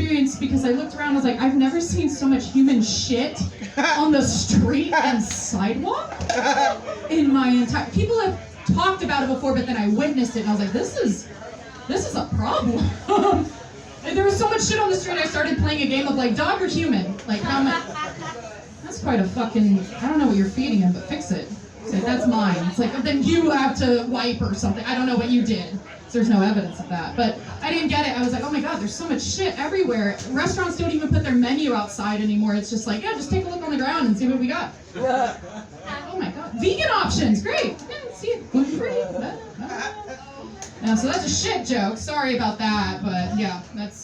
experience because I looked around, I was like, I've never seen so much human shit on the street and sidewalk in my entire... People have talked about it before, but then I witnessed it and I was like, this is a problem. And there was so much shit on the street, I started playing a game of like, dog or human? Like, how much... That's quite a fucking... I don't know what you're feeding him, but fix it. It's like, that's mine. It's like, then you have to wipe or something. I don't know what you did. There's no evidence of that. But I didn't get it. I was like, oh my god, there's so much shit everywhere. Restaurants don't even put their menu outside anymore. It's just like, yeah, just take a look on the ground and see what we got. Oh my god. Vegan options, great. Yeah, see it, gluten-free. Yeah, so that's a shit joke. Sorry about that, but yeah, that's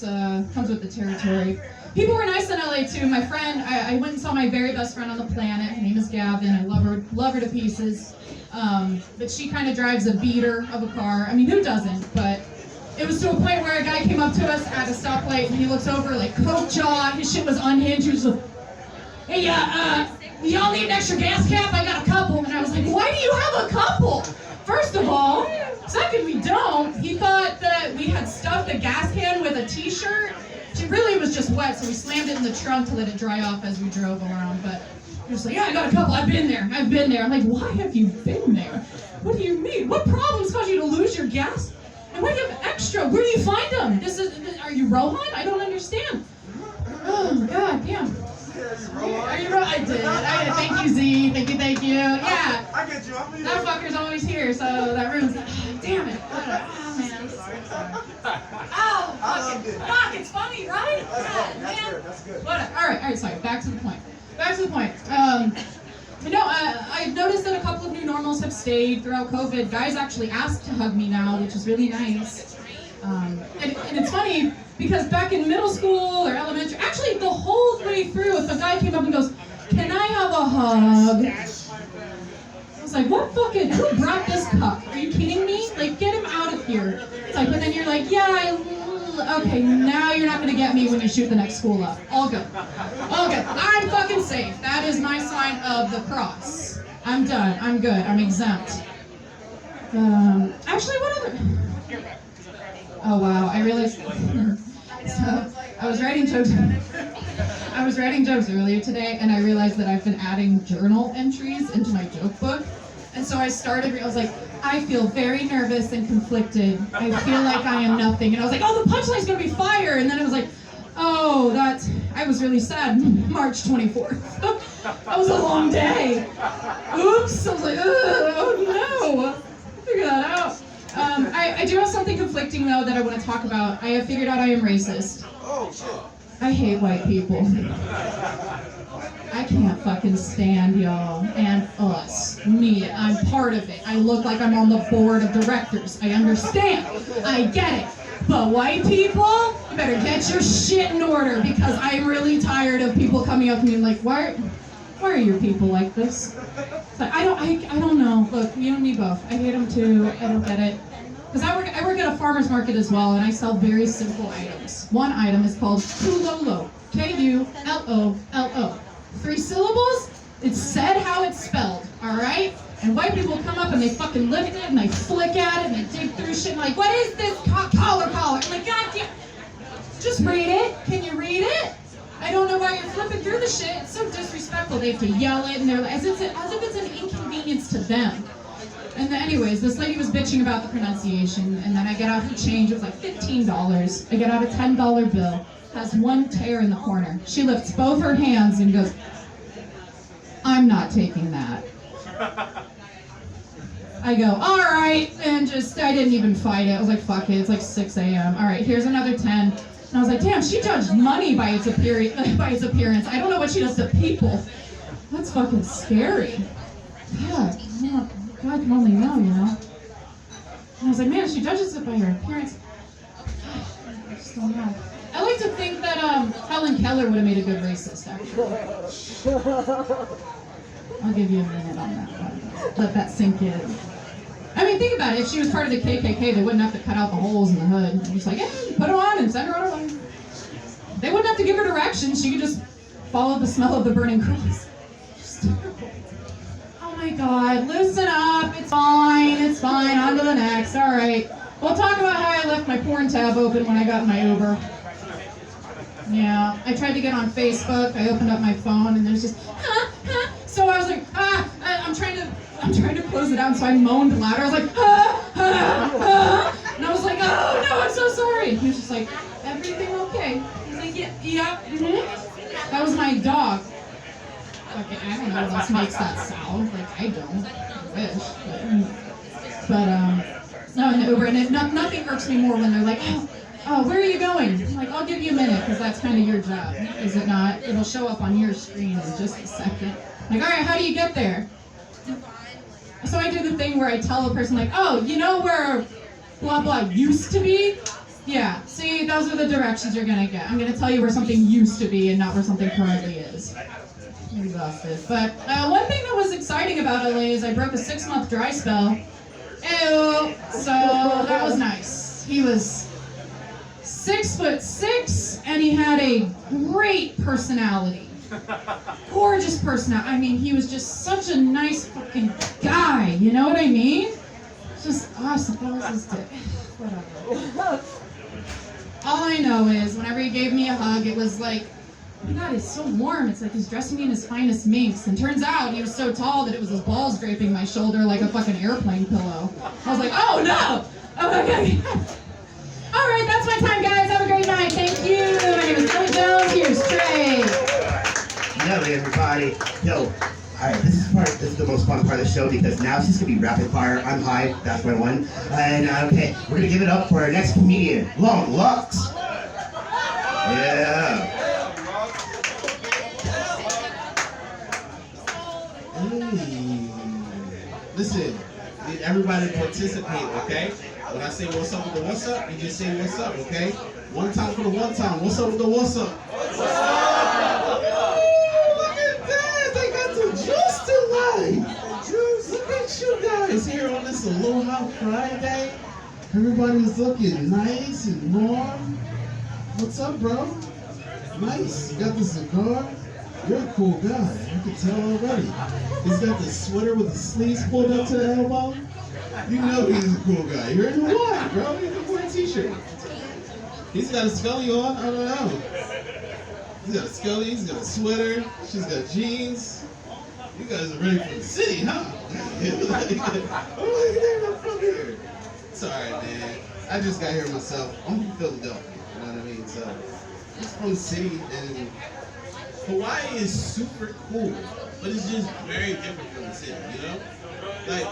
comes with the territory. People were nice in LA too. My friend, I went and saw my very best friend on the planet. Her name is Gavin. I love her to pieces. But she kind of drives a beater of a car. I mean, who doesn't? But it was to a point where a guy came up to us at a stoplight and he looks over like coke jaw. His shit was unhinged. He was like, hey, y'all need an extra gas cap? I got a couple. And I was like, why do you have a couple? First of all. Second, we don't. He thought that we had stuffed a gas can with a t-shirt. It really was just wet, so we slammed it in the trunk to let it dry off as we drove around. But he was like, yeah, I got a couple. I've been there. I'm like, why have you been there? What do you mean? What problems cause you to lose your gas? And why do you have extra? Where do you find them? Are you Rohan? I don't understand. Oh, God, damn. Are you Rohan? I did. Thank you, Z. Thank you. Yeah. I get you. That fucker's always here, so that room's... damn it. Oh, man. Oh, fuck, it's funny, right? That's good. Whatever. All right, sorry, back to the point. I've noticed that a couple of new normals have stayed throughout COVID. Guys actually ask to hug me now, which is really nice. And it's funny, because back in middle school or elementary, actually the whole way through, if a guy came up and goes, can I have a hug? I was like, what fucking, who brought this cup? Are you kidding me? Like, get him out of here. It's like, but then you're like, yeah, okay, now you're not gonna get me when you shoot the next school up. All good. I'm fucking safe. That is my sign of the cross. I'm done. I'm good. I'm exempt. Actually, what other? Oh wow, I realized. So, I was writing jokes earlier today, and I realized that I've been adding journal entries into my joke book. And so I was like, I feel very nervous and conflicted. I feel like I am nothing. And I was like, oh, the punchline's gonna be fire. And then it was like, oh, I was really sad. March 24th. That was a long day. Oops. I was like, oh no. Figure that out. I do have something conflicting though that I want to talk about. I have figured out I am racist. Oh, shit. I hate white people. I can't fucking stand y'all and us. Me, I'm part of it. I look like I'm on the board of directors. I understand. I get it. But white people, you better get your shit in order because I'm really tired of people coming up to me and like, why are your people like this? So I don't know. Look, you and me both. I hate them too. I don't get it. Because I work at a farmer's market as well, and I sell very simple items. One item is called Kulolo. Kulolo. 3 syllables? It's said how it's spelled, alright? And white people come up and they fucking lift it and they flick at it and they dig through shit and like, what is this? Collar. I'm like, God damn. Just read it. Can you read it? I don't know why you're flipping through the shit. It's so disrespectful. They have to yell it and they're like, as if it's an inconvenience to them. And then anyways, this lady was bitching about the pronunciation, and then I get out her change. It was like $15. I get out a $10 bill. Has one tear in the corner. She lifts both her hands and goes, I'm not taking that. I go, all right, and I didn't even fight it. I was like, fuck it, it's like 6 a.m. All right, here's another 10. And I was like, damn, she judged money by its appearance. I don't know what she does to people. That's fucking scary. God, God can only know, you know? And I was like, man, she judges it by her appearance. I just don't know. I like to think that Helen Keller would have made a good racist, actually. I'll give you a minute on that one. Let that sink in. I mean, think about it. If she was part of the KKK, they wouldn't have to cut out the holes in the hood. Just like, hey, put her on and send her on her way. They wouldn't have to give her directions. She could just follow the smell of the burning cross. Oh my God, loosen up. It's fine. On to the next. All right. We'll talk about how I left my porn tab open when I got in my Uber. Yeah, I tried to get on Facebook. I opened up my phone and there's just, So I was like, I'm trying to close it out. So I moaned louder. I was like, And I was like, oh no, I'm so sorry. And he was just like, everything okay? He's like, yeah. That was my dog. Okay, I don't know what else makes that sound. Like, I don't. I wish. But no, in the Uber, and nothing irks me more when they're like, oh, where are you going? I'm like, I'll give you a minute, because that's kind of your job, is it not? It'll show up on your screen in just a second. Like, all right, how do you get there? So I do the thing where I tell a person, like, oh, you know where blah blah used to be? Yeah, see, those are the directions you're gonna get. I'm gonna tell you where something used to be and not where something currently is. I'm exhausted. But one thing that was exciting about LA is I broke a 6-month dry spell. Ew. So that was nice. He was 6'6", and he had a great personality. Gorgeous personality. I mean, he was just such a nice fucking guy. You know what I mean? Just awesome. That was his dick. Whatever. All I know is, whenever he gave me a hug, it was like, oh my God, it's so warm. It's like he's dressing me in his finest minks. And turns out he was so tall that it was his balls draping my shoulder like a fucking airplane pillow. I was like, oh no! Oh my God. All right, that's my time, guys. Have a great night. Thank you. My name is Nelly Jones. Here's Trey. Nelly, everybody. Yo, alright, this is the most fun part of the show because now she's gonna be rapid fire. I'm high, that's my one. And okay, we're gonna give it up for our next comedian, Long Lux. Yeah. Hey. Listen, need everybody to participate, okay? When I say what's up with the what's up, you just say what's up, okay? One time for the one time. What's up with the what's up? What's up? Look at that! They got the juice tonight! Juice! Look at you guys here on this Aloha Friday. Everybody's looking nice and warm. What's up, bro? Nice. You got the cigar? You're a cool guy. I can tell already. He's got the sweater with the sleeves pulled up to the elbow. You know he's a cool guy. You're in Hawaii, bro. He's wearing a t-shirt. He's got a scully on. I don't know. He's got a scully. He's got a sweater. She's got jeans. You guys are ready for the city, huh? I'm like, they're not from here. It's all right, man. I just got here myself. I'm from Philadelphia. You know what I mean? So I'm from the city, and Hawaii is super cool, but it's just very different from the city, you know? Like,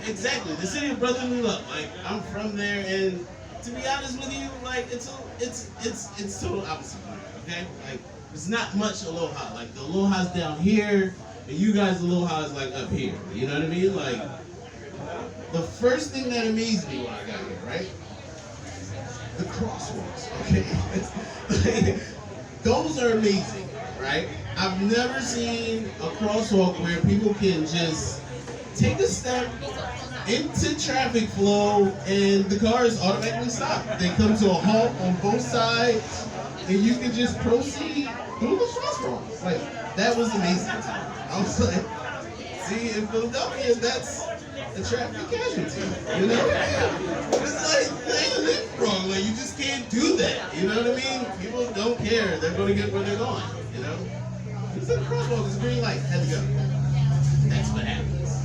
exactly, the city of brotherly love. Like, I'm from there, and to be honest with you, like, it's total opposite from there, okay? Like, it's not much aloha. Like, the aloha's down here, and you guys' aloha is like up here. You know what I mean? Like, the first thing that amazed me when I got here, right? The crosswalks, okay? Those are amazing, right? I've never seen a crosswalk where people can just take a step into traffic flow and the cars automatically stop. They come to a halt on both sides and you can just proceed through the crosswalks. Like, that was amazing to me. I was like, see, in Philadelphia, that's a traffic casualty, you know? It's like, they live wrong, like, you just can't do that, you know what I mean? People don't care, they're gonna get where they're going, you know? It's a crosswalk, it's a green light, had to go. That's what happens.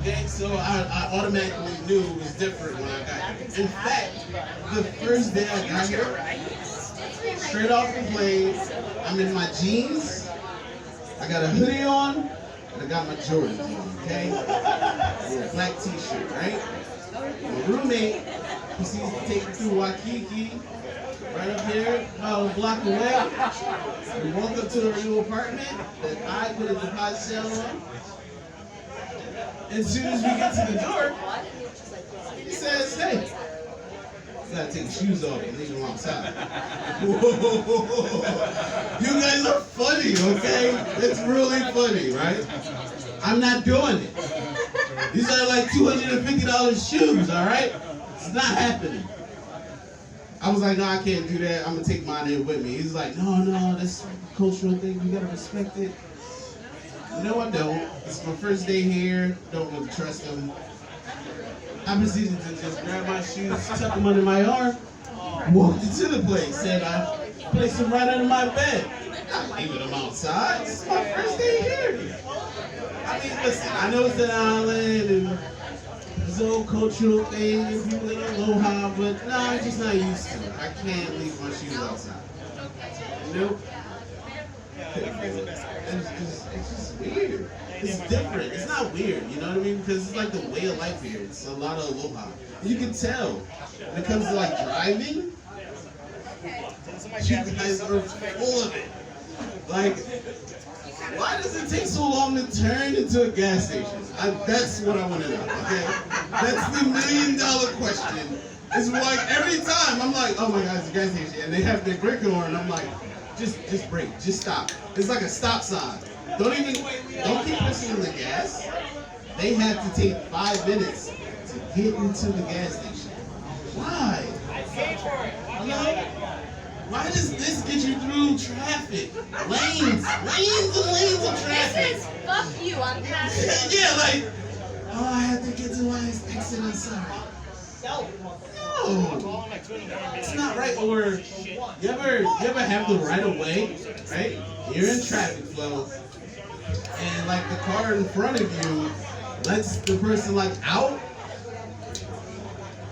Okay, so I automatically knew it was different when I got here. In fact, the first day I got here, straight off the plane, I'm in my jeans, I got a hoodie on, and I got my Jordans on, okay? With a black t-shirt, right? My roommate, he sees me take me through Waikiki, right up here, about a block away. We walk up to our new apartment that I put a deposit sale on. As soon as we get to the door, he says, hey, you gotta take your shoes off and leave them outside. Whoa. You guys are funny, okay? It's really funny, right? I'm not doing it. These are like $250 shoes, all right? It's not happening. I was like, no, I can't do that. I'm gonna take mine in with me. He's like, no, that's a cultural thing. You gotta respect it. No, I don't. It's my first day here. Don't really trust him. I proceeded to just grab my shoes, tuck them under my arm, walked into the place, said, place them right under my bed. I'm not leaving them outside. This is my first day here. I mean, listen, I know it's an island and it's an old cultural thing and people in aloha, but no, I'm just not used to it. I can't leave my shoes outside. Nope. It's just weird. It's different. It's not weird, you know what I mean? Because it's like the way of life here. It's a lot of aloha. You can tell when it comes to like driving, you guys are full of it. Like, why does it take so long to turn into a gas station? That's what I want to know, okay? That's the $1 million question. It's like every time I'm like, oh my God, it's a gas station. And they have their brake on and I'm like, just brake, just stop. It's like a stop sign. Don't keep pushing the gas. They have to take 5 minutes to get into the gas station. Why? Hello? Why does this get you through traffic? Lanes and lanes of traffic. This is fuck you, I'm passing. Yeah, like, oh, I have to get to my exit, I'm sorry. No, it's not right. Or you ever have the right of way, right? You're in traffic flow, and like the car in front of you lets the person like out.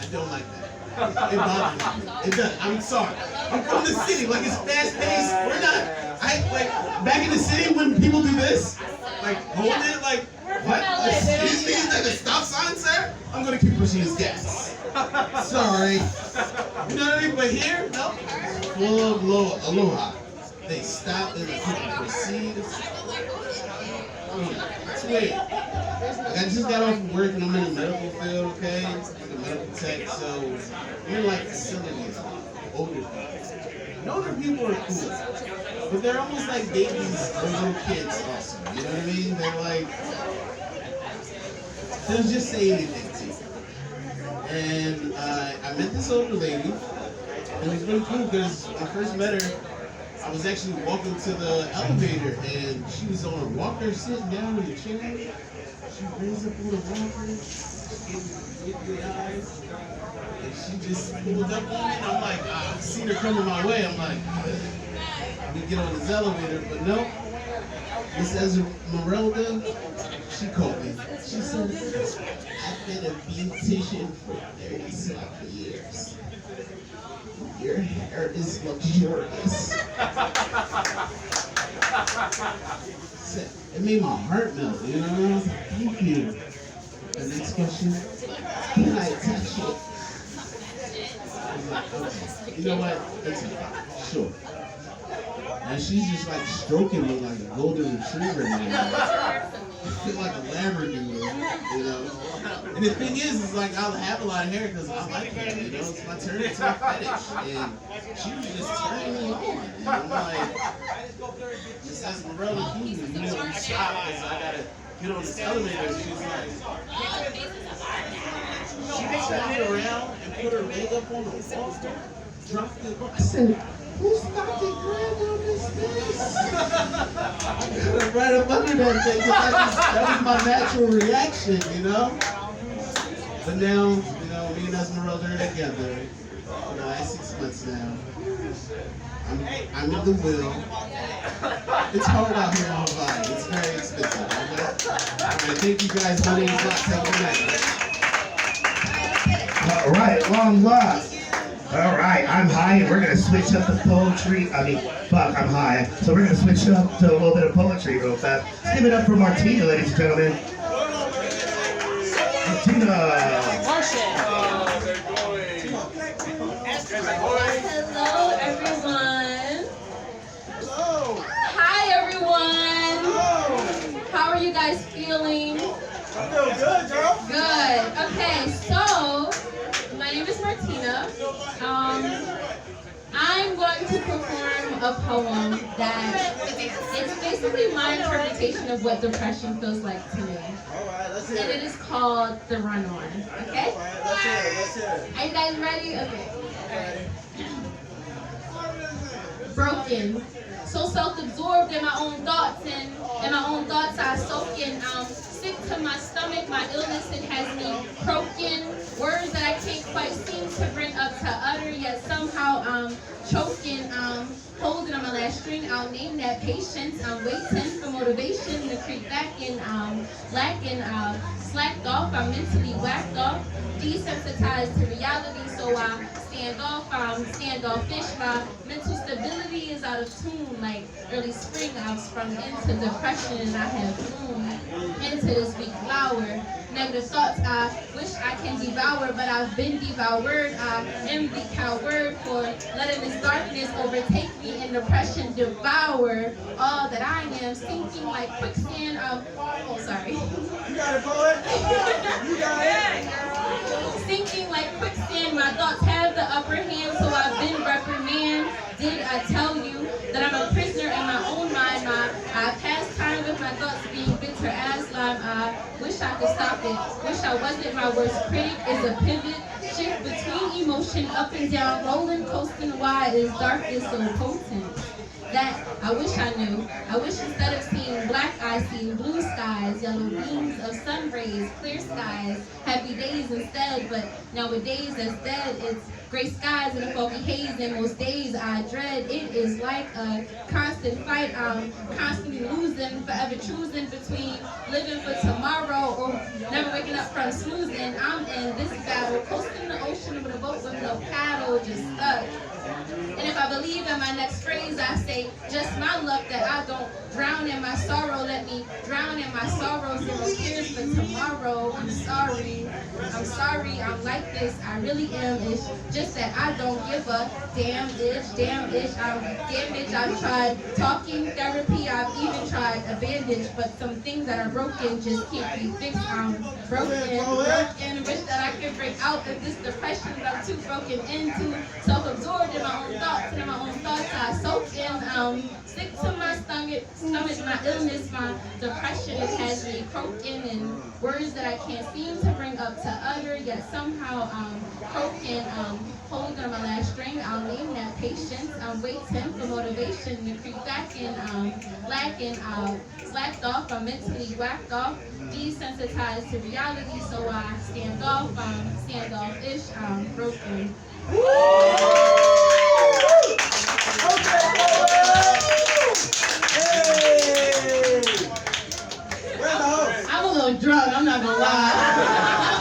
I don't like that. It bothers me. It does. I'm sorry. I'm from the city. Like it's fast paced. We're not. Like back in the city when people do this, like hold it, like what? Excuse me, is that a stop sign, sir? I'm gonna keep pushing his gas. Sorry. You know what I mean? But here, no. Full of aloha. They stop and they proceed. It's weird. Like I just got off from work and I'm in the medical field, okay? I'm a medical tech, so we're in like facilities, older people. And older people are cool, but they're almost like babies or little kids also, you know what I mean? They're like, they'll just say anything to you. And I met this older lady, and it was really cool because when I first met her, I was actually walking to the elevator, and she was on a walker sitting down in the chair. She raised up on the walker, she gave me the eyes, and she just pulled up on me, and I'm like, I seen her coming my way. I'm like, let me get on this elevator, but no. Miss Esmeralda, she called me. She said, I've been a beautician for 30-something years. Your hair is luxurious. It made my heart melt, you know? I was like, thank you. The next question, can I touch it? I was like, okay. You know what? That's fine. Sure. And she's just like stroking me like a golden retriever now. I feel like a Labradoodle, you know? And the thing is like I'll have a lot of hair because I like it, you know? It's my turn, it's my fetish. And she was just turning me on. And I'm like, Miss Esmeralda, you know, you stop because I gotta get on this elevator. She's like, she turned around and put her leg up on the wall, dropped it. I said, who stopped and grabbed on this thing? I got right up under that thing because that was my natural reaction, you know? But now, you know, me and Esmeralda are together. You know, I 6 months now. I'm in the will. It's hard out here on Hawaii. It's very expensive. Okay? All right, thank you guys. My name is Rohan. All right, long walk. All right, I'm high, and we're gonna switch up the poetry. Fuck, I'm high. So we're gonna switch up to a little bit of poetry real fast. Let's give it up for Martina, ladies and gentlemen. Martina. Hello, everyone. Hello. Hi, everyone. Hello. How are you guys feeling? I feel good, girl. Good. Okay, so my name is Martina. I'm going to perform a poem that it's basically my interpretation of what depression feels like to me. All right, let's hear And it is called The Run On. Okay? All right, let's hear it. Let's hear it. Are you guys ready? Okay. Broken. So self-absorbed in my own thoughts, and in my own thoughts I soak in. Sick to my stomach, my illness, it has me croaking. Words that I can't quite seem to bring up to utter, yet somehow choking. I'll name that patience. I'm waiting for motivation to creep back in. Lacking, slacked off. I'm mentally whacked off, desensitized to reality. So I stand off. I'm standoffish. My mental stability is out of tune. Like early spring, I've sprung into depression and I have bloomed into this weak flower. Negative thoughts I wish I can devour, but I've been devoured. I am the coward for letting this darkness overtake me and depression devour all that I am, sinking like quicksand. Sorry. You got it, poet. You got it. Sinking like quicksand, my thoughts have the upper hand, so I've been reprimanded. Did I tell you that I'm a prisoner in my own mind? I pass time with my thoughts being bitter as lime. I wish I could stop it. Wish I wasn't my worst critic. Is a pivot shift between emotion up and down, rolling, coasting. Why is darkness so potent? That I wish I knew. I wish instead of seeing black, I see blue skies, yellow beams of sun rays, clear skies, happy days instead. But nowadays that's dead. It's gray skies and a foggy haze, and most days I dread. It is like a constant fight. I'm constantly losing, forever choosing between living for tomorrow or never waking up from snoozing. I'm in this battle, coasting the ocean with a boat with no paddle, just stuck. And if I believe in my next phrase, I say, just my luck that I don't drown in my sorrow. Let me drown in my sorrows. There are tears for tomorrow. I'm sorry, I'm like this. I really am. It's just that I don't give a damn itch. I'm damaged. I've tried talking therapy. I've even tried a bandage. But some things that are broken just can't be fixed. I'm broken. Wish that I could break out of this depression that I'm too broken into. Self-absorbed in my own thoughts, and in my own thoughts I soak in, stick to my stomach, my illness, my depression. It has me croaking in words that I can't seem to bring up to utter, yet somehow I'm croaking, holding on my last string. I'll name that patience. I'm waiting for motivation to creep back in. Lacking, slacked off, I'm mentally whacked off, desensitized to reality, so I stand off, I'm standoffish, I'm broken. I'm a little drunk, I'm not gonna lie.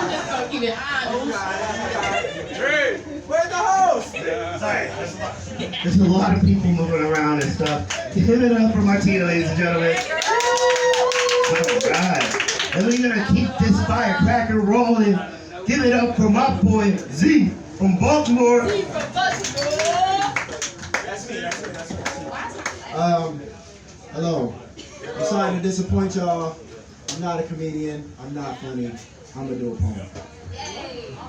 I'm just gonna keep it honest. Where's the host? Sorry, there's a lot of people moving around and stuff. Give it up for Martina, ladies and gentlemen. Oh my God. And we're gonna keep this firecracker rolling. Give it up for my boy Z from Baltimore. Hello. I'm sorry to disappoint y'all. I'm not a comedian. I'm not funny. I'm gonna do a poem.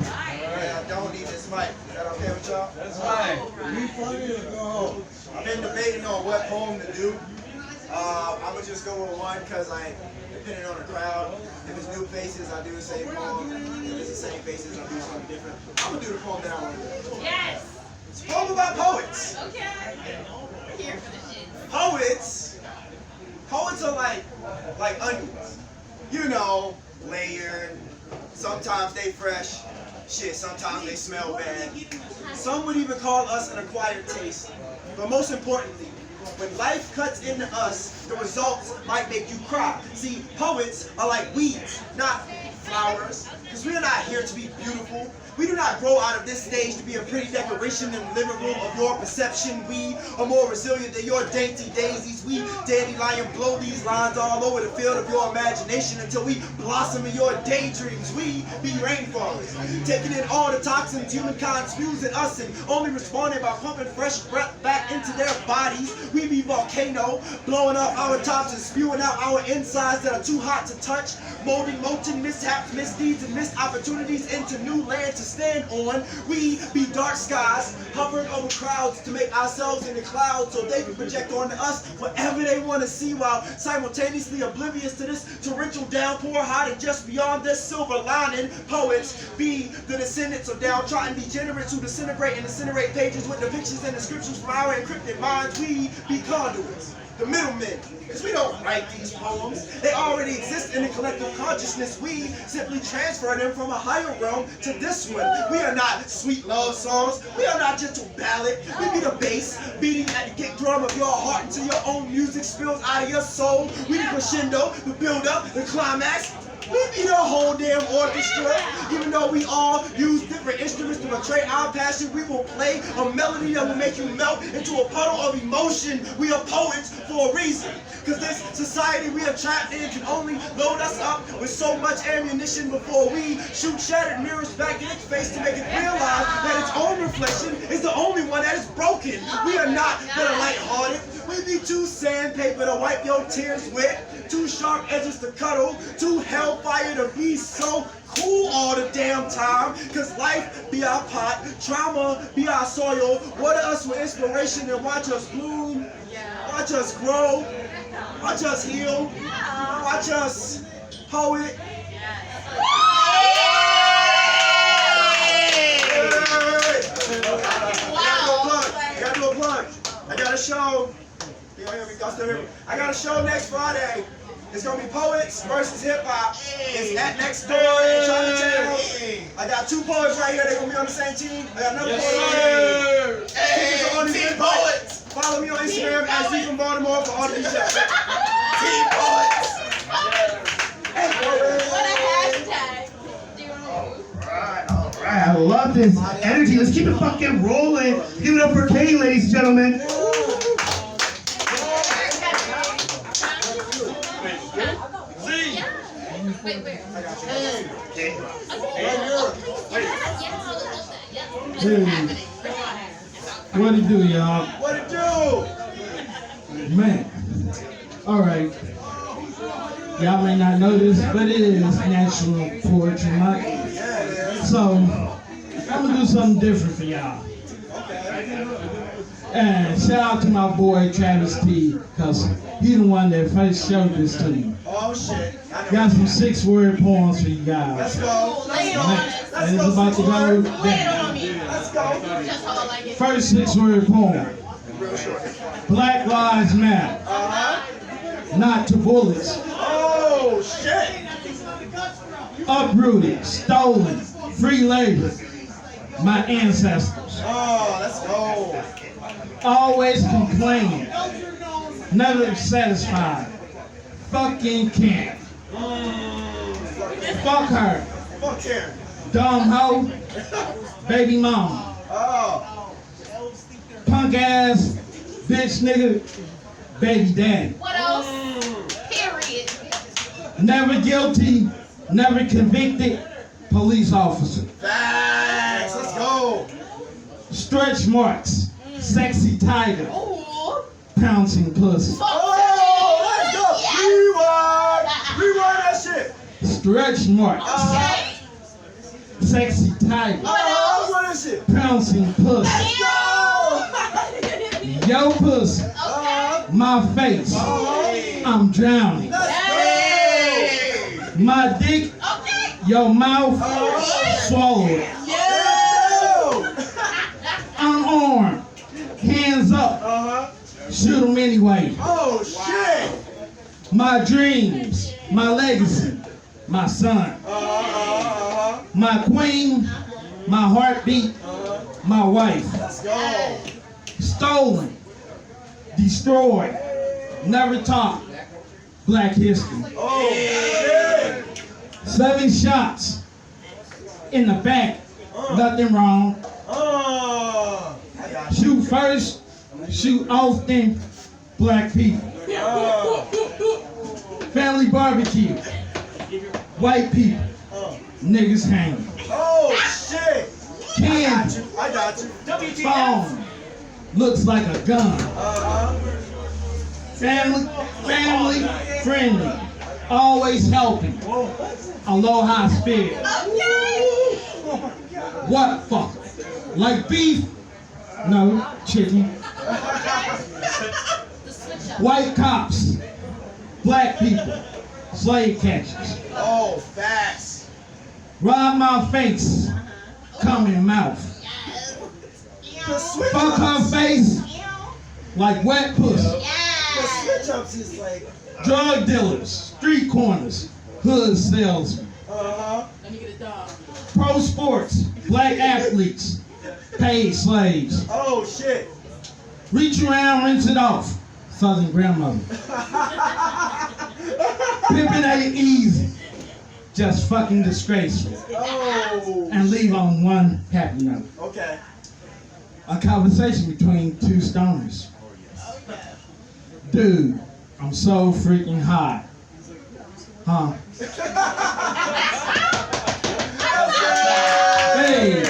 Alright, I don't need this mic. Is that okay with y'all? That's fine. You funny or go home? I've been debating on what poem to do. I'm gonna just go with one because depending on the crowd, if it's new faces, I do the same poem. If it's the same faces, I do something different. I'm gonna do the poem that I want to do. Yes! It's a poem about poets. Okay. Here for the shit. Poets are like onions. You know, layered. Sometimes they fresh. Shit, sometimes they smell bad. Some would even call us an acquired taste. But most importantly, when life cuts into us, the results might make you cry. See, poets are like weeds, not flowers. Because we are not here to be beautiful. We do not grow out of this stage to be a pretty decoration in the living room of your perception. We are more resilient than your dainty daisies. We dandelion blow these lines all over the field of your imagination until we blossom in your daydreams. We be rainforests, taking in all the toxins humankind spews at us and only responding by pumping fresh breath back into their bodies. We be volcano, blowing up our tops and spewing out our insides that are too hot to touch, molding molten mishaps, misdeeds, and missed opportunities into new land to stand on. We be dark skies, hovering over crowds to make ourselves in the clouds so they can project onto us whatever they want to see, while simultaneously oblivious to this torrential downpour hiding just beyond this silver lining. Poets be the descendants of downtrodden degenerates who disintegrate and incinerate pages with depictions and descriptions from our encrypted minds. minds, we be conduits, the middlemen. Because we don't write these poems. They already exist in the collective consciousness. We simply transfer them from a higher realm to this one. We are not sweet love songs. We are not gentle ballad. We be the bass, beating at the kick drum of your heart until your own music spills out of your soul. We the crescendo, the build up, the climax. We be the whole damn orchestra. Even though we all use different instruments to portray our passion, we will play a melody that will make you melt into a puddle of emotion. We are poets for a reason. Because this society we are trapped in can only load us up with so much ammunition before we shoot shattered mirrors back in its face to make it realize that its own reflection is the only one that is broken. We are not that lighthearted. We be too sandpaper to wipe your tears with, too sharp edges to cuddle, too hellfire to be so cool all the damn time. Cause life be our pot, trauma be our soil. Water us with inspiration and watch us bloom, watch us grow, watch us heal, watch us poet. I gotta do a plug. I got a show. Y'all hear me? Y'all still hear me? I got a show next Friday. It's gonna be Poets versus Hip Hop. It's at Next Door in Chinatown. I got two poets right here. They're gonna be on the same team. I got another poet right here. Team Poets. Follow me on Instagram at Z from Baltimore for all the details. Team Poets. What a hashtag. All right, I love this energy. Let's keep it fucking rolling. Give it up for Caine, ladies and gentlemen. Wait, where? What it do, y'all? What it do? Man. Alright. Y'all may not know this, but it is National Poetry Month. So, I'm gonna do something different for y'all. And shout out to my boy Travis T, because he the one that first showed this to me. Oh shit. Got some 6-word poems for you guys. Let's go. Lay it on us. And it's about to go Lay it on down. me. Let's go. That's all I like it. First 6-word poem. Real short. Black Lives Matter. Not to bullets. Oh shit. Uprooted, stolen, free labor. My ancestors. Oh, let's go. Always complaining. Never satisfied. Fucking can't. Fuck her. Fuck Karen. Dumb hoe. Baby mama. Oh. Punk ass. Bitch nigga. Baby daddy. What else? Period. Never guilty. Never convicted. Police officer. Facts. Let's go. Stretch marks. Sexy tiger. Ooh. Pouncing pussy. Oh, let's go. Rewind. Rewind that shit. Stretch marks. Okay. Sexy tiger. Oh, what that shit? Pouncing pussy. Let's go. Yo pussy. My face. I'm drowning. Let's go. My dick. Okay. Your mouth. Swallow it. Unarmed. Hands up. Shoot 'em anyway. Oh shit. My dreams. My legacy. My son. My queen. My heartbeat. My wife. Let's go. Stolen. Destroyed. Never taught. Black history. Oh shit. 7 shots. In the back. Nothing wrong. I got you. Shoot first. Shoot often. Black people. Family barbecue. White people. Niggas hanging. Oh shit. Candy. I got you. Phone. Looks like a gun. Family friendly. Always helping. Aloha spirit. What fuck? Like beef? No, chicken. White cops. Black people. Slave catchers. Oh, facts. Rob my face. Come in mouth. The switch Fuck her ups. face. like wet pussy. But Yeah. switch ups is like, Drug dealers, street corners, hood salesmen, Let me get a dog. pro sports, black athletes, paid slaves. oh shit. Reach around, rinse it off. Southern grandmother. Pimpin' ain't easy. Just fucking disgraceful. Oh. And leave on one happy note. Okay. A conversation between two stoners. Dude, I'm so freaking hot. Huh? Hey,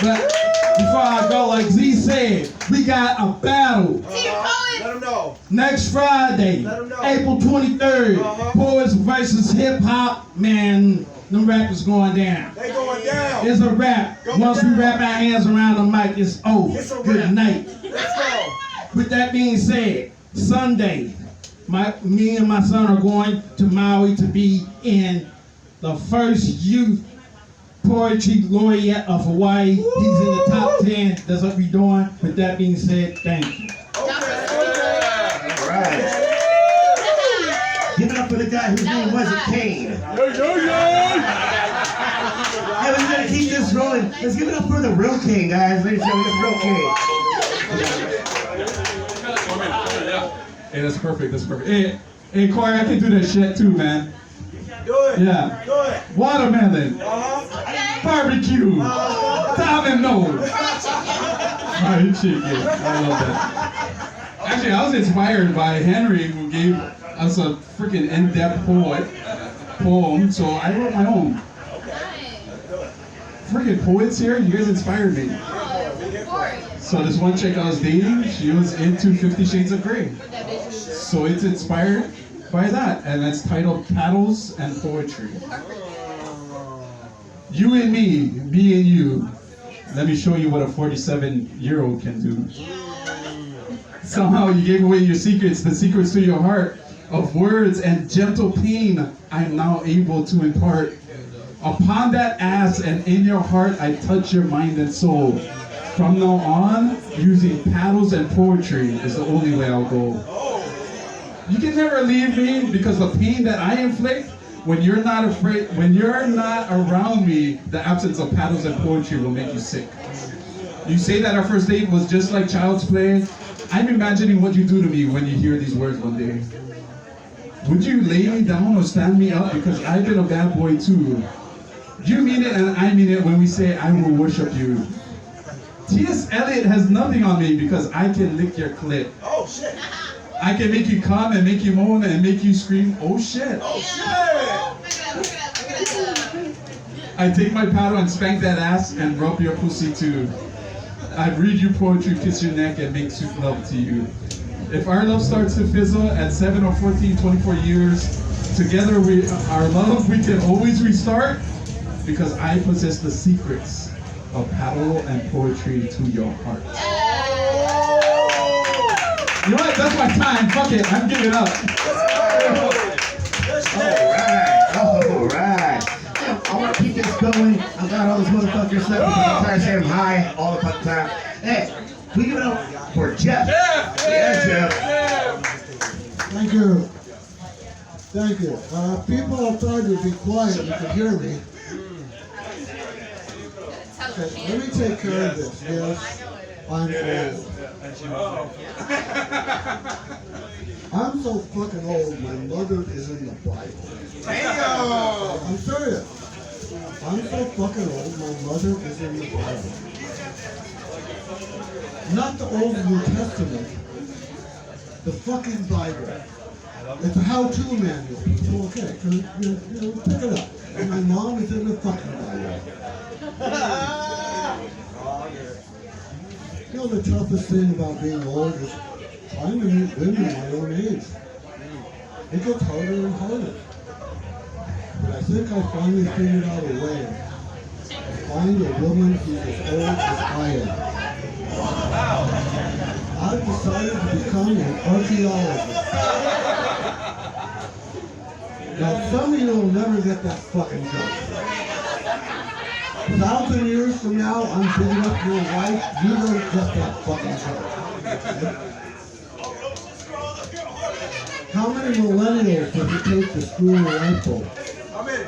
but before I go, like Z said, we got a battle Let him know. next Friday, Let 'em know. April 23rd. Poets versus hip hop. Man, them rappers going down. They going down. It's a wrap. Go Once we down. wrap our hands around the mic, it's over. It's a Good wrap. night. Let's go. With that being said, Sunday, me and my son are going to Maui to be in the first youth poetry laureate of Hawaii. He's in the top 10. That's what we're doing. With that being said, thank you. All right. Give it up for the guy whose name wasn't Caine. Yeah, we're gonna keep this rolling. Let's give it up for the real Caine, guys. Ladies and gentlemen, the real Caine. Hey, that's perfect. That's perfect. Hey, Corey, I can do that shit too, man. Do it. Yeah. Do it. Watermelon, barbecue, dominoes, fried chicken. I love that. Actually, I was inspired by Henry, who gave us a freaking in-depth poem, so I wrote my own. Freaking poets here, you guys inspired me. So this one chick I was dating, she was into 50 Shades of Grey. So it's inspired by that, and it's titled Paddles and Poetry. You and me and you. Let me show you what a 47-year-old can do. Somehow you gave away your secrets, the secrets to your heart, of words and gentle pain I'm now able to impart. Upon that ass and in your heart I touch your mind and soul. From now on, using paddles and poetry is the only way I'll go. You can never leave me because the pain that I inflict, when you're not afraid, when you're not around me, the absence of paddles and poetry will make you sick. You say that our first date was just like child's play. I'm imagining what you do to me when you hear these words one day. Would you lay me down or stand me up? Because I've been a bad boy too. You mean it and I mean it when we say I will worship you. T.S. Eliot has nothing on me because I can lick your clit. Oh shit. I can make you come and make you moan and make you scream, oh shit. Oh shit. I take my paddle and spank that ass and rub your pussy too. I read you poetry, kiss your neck, and make sweet love to you. If our love starts to fizzle at 7 or 14, 24 years, together our love we can always restart because I possess the secrets of paddle and poetry to your heart. You know what? That's my time. Fuck it. I'm giving up. All right. I want to keep this going. I got all those motherfuckers set up. I'm trying to say I'm high all the fucking time. Hey, we give it up for Jeff. Yeah, Jeff. Thank you. Thank you. People are trying to be quiet. You can hear me. Okay, let me take care of this. Yes, I'm old. I'm so fucking old, my mother is in the Bible. Damn. I'm serious. I'm so fucking old, my mother is in the Bible. Not the Old New Testament, the fucking Bible. It's a how-to manual. So, okay, you pick it up. And my mom is in the fucking Bible. You know, the toughest thing about being old is trying to meet women my own age. It gets harder and harder. But I think I finally figured out a way to find a woman who's as old as I am. I've decided to become an archaeologist. Now, some of you will never get that fucking joke. 1,000 years from now, I'm digging up your wife, you don't get that fucking joke. How many millennials does it take to screw a light bulb? How many?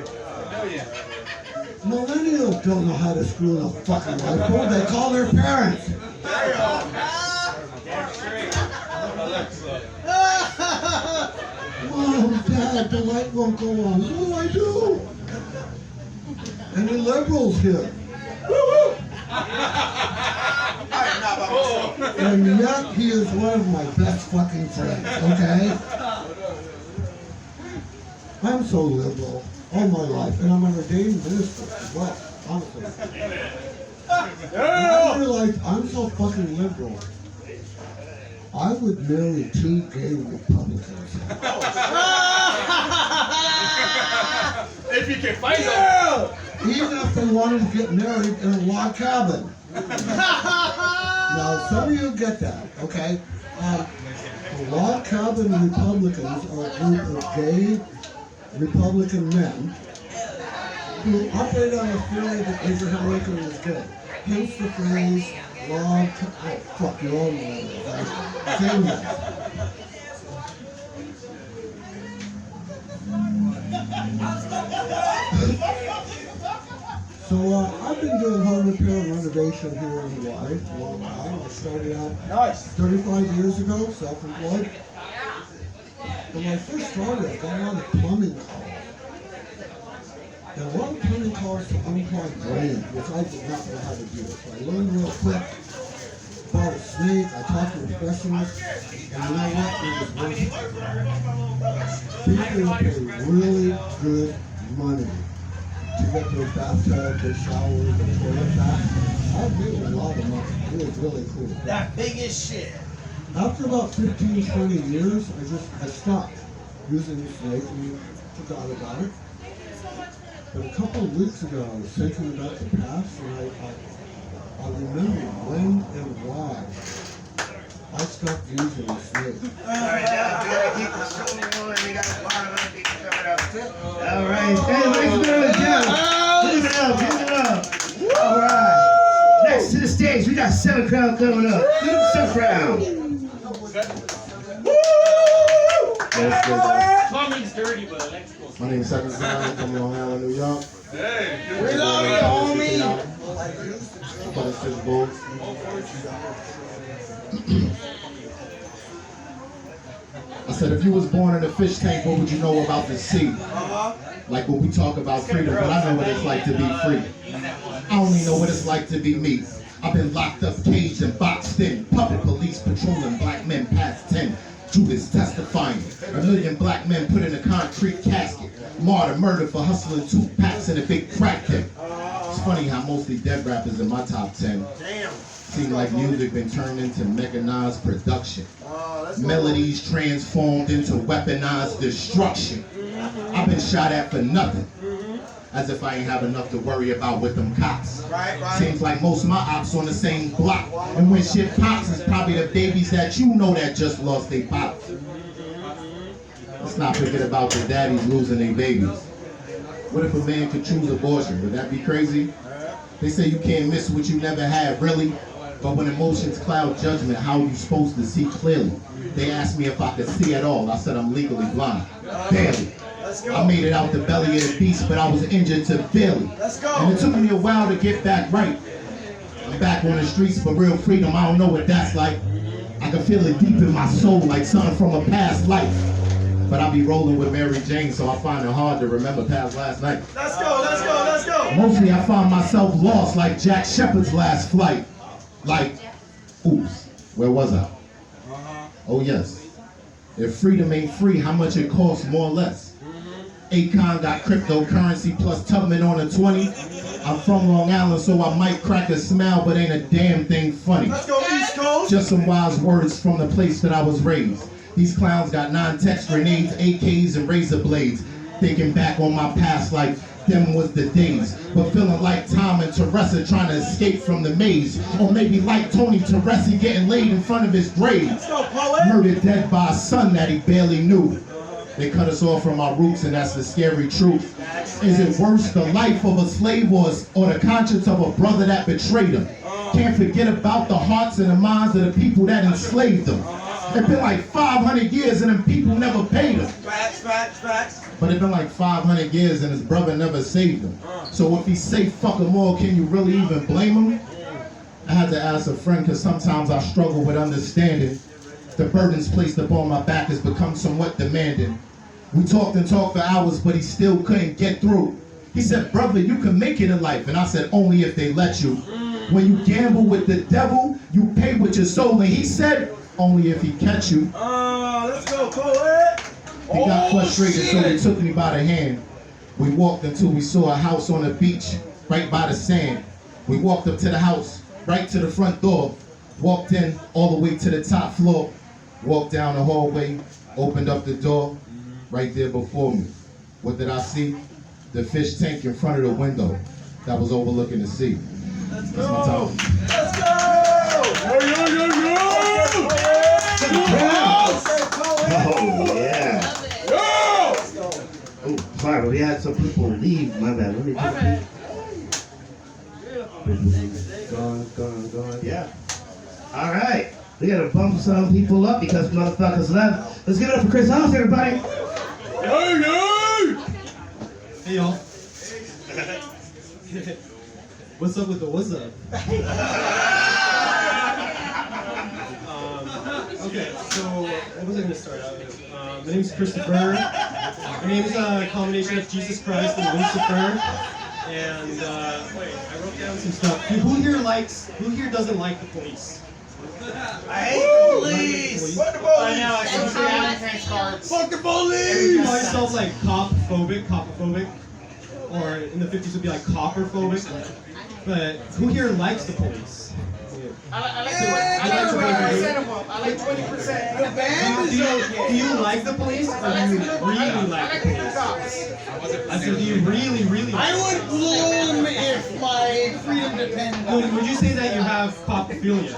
Millennials don't know how to screw in a fucking light bulb. They call their parents. Mom, Dad, the light won't go on. What do I do? Any liberals here? And yet he is one of my best fucking friends, okay? I'm so liberal all my life, and I'm an ordained minister as well, honestly. I realized I'm so fucking liberal. I would marry 2 gay Republicans. If you can find them. Even if they wanted to get married in a log cabin. Now, some of you get that, okay? The log cabin Republicans are a group of gay Republican men who operate on the theory that Abraham Lincoln was gay. Hence the phrase, log cabin. Oh, fuck, you all know it, right? Same that. So I've been doing home repair and renovation here in Hawaii for a long time. I started out 35 years ago, self-employed. When I first started, I got a lot of plumbing calls. And a lot of plumbing calls to unclogged drains, which I did not know how to do. So I learned real quick about a snake. I talked to a specialist, and you know what? It was worth it. People pay really good money to get their bathtub, their shower, their toilet back. I made a lot of money. It was really cool. That big as shit. After about 15, 20 years, I stopped using the snake and forgot about it. But a couple of weeks ago, I was thinking about the past, and I remembered when and why I stopped using the snake. Alright, now we gotta keep the show going. We got a lot of other people coming up. Alright, hey, ladies and gentlemen, give it up, give it up. Alright. Next to the stage, we got 7 Crown coming up. Give them 7 Crown. Plumbing's dirty, but let's go. My name is Second Crown. I'm from Long Island, New York. Hey, we love you, homie. I said, if you was born in a fish tank, what would you know about the sea? Like when we talk about freedom, but I know what it's like to be free. I only know what it's like to be me. I've been locked up, caged, and boxed in. Puppet police patrolling black men past 10. Judas testifying. 1 million black men put in a concrete casket. Martyr murder for hustling 2 packs in a big crack den. It's funny how mostly dead rappers in my top 10. Damn. Seem like music been turned into mechanized production. Melodies transformed into weaponized destruction. I've been shot at for nothing. As if I ain't have enough to worry about with them cops. Right. Seems like most of my ops on the same block. And when shit pops, it's probably the babies that you know that just lost their pop. Let's not forget about the daddies losing their babies. What if a man could choose abortion? Would that be crazy? They say you can't miss what you never had, really? But when emotions cloud judgment, how are you supposed to see clearly? They asked me if I could see at all. I said I'm legally blind. Barely. I made it out the belly of the beast, but I was injured severely. And it took me a while to get back right. I'm back on the streets for real freedom. I don't know what that's like. I can feel it deep in my soul, like something from a past life. But I be rolling with Mary Jane, so I find it hard to remember past last night. Let's go, let's go, let's go. Mostly I find myself lost like Jack Shepard's last flight. Like, oops, where was I? Oh yes. If freedom ain't free, how much it costs more or less? Akon got cryptocurrency plus Tubman on a 20. I'm from Long Island, so I might crack a smile, but ain't a damn thing funny. Let's go East Coast. Just some wise words from the place that I was raised. These clowns got 9 text grenades, AKs, and razor blades. Thinking back on my past like them was the days. But feeling like Tom and Teresa trying to escape from the maze. Or maybe like Tony Teresa getting laid in front of his grave. Let's go, poet. Murdered dead by a son that he barely knew. They cut us off from our roots, and that's the scary truth. Is it worse, the life of a slave or the conscience of a brother that betrayed him? Can't forget about the hearts and the minds of the people that enslaved them. It's been like 500 years and them people never paid him. Facts, facts, facts. But it's been like 500 years and his brother never saved him. So if he say fuck them all, can you really even blame him? I had to ask a friend because sometimes I struggle with understanding. The burdens placed upon my back has become somewhat demanding. We talked and talked for hours, but he still couldn't get through. He said, brother, you can make it in life. And I said, only if they let you. When you gamble with the devil, you pay with your soul. And he said, only if he catch you. Let's go, poet. He got frustrated, so he took me by the hand. We walked until we saw a house on the beach, right by the sand. We walked up to the house, right to the front door. Walked in all the way to the top floor. Walked down the hallway, opened up the door, right there before me. What did I see? The fish tank in front of the window that was overlooking the sea. Let's That's go. my time. Let's Oh, yeah. Oh, sorry, but we had some people leave. My bad. Let me Gone. Yeah. All right. We got to bump some people up because motherfuckers left. Let's give it up for Cris, everybody. Hey y'all. What's up with the what's up? Okay, so what was I going to start out with? My name is Christopher. My name is a combination of Jesus Christ and Lucifer. And wait, I wrote down some stuff. Who here doesn't like the police? I hate the police. Fuck the police. I know, I can see Valentine's cards. Fuck the You police. call yourself like cop-phobic, or in the 50s would be like copper-phobic. But who here likes the police? I like 20%. The band is okay. Do you like the police, or do you really like the police? I said, do you really like I would bloom if my freedom depended on it. Would you say that you have copophilia?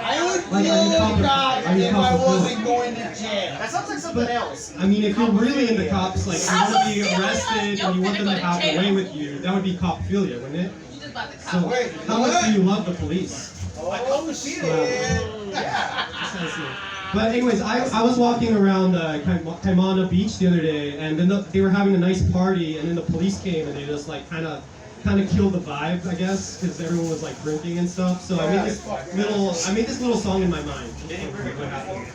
I would Like, are you bloom God are you if I copophilia? wasn't going to jail. That sounds like something else. I mean, if you're really into cops, like you want to be arrested and you want them to have their way with you, that would be copophilia, wouldn't it? So, how much do you love the police? Oh, shit. But anyways, I was walking around Caine Beach the other day, and then they were having a nice party, and then the police came and they just like kind of killed the vibe, I guess, because everyone was like drinking and stuff. So I made this little song in my mind. What happened?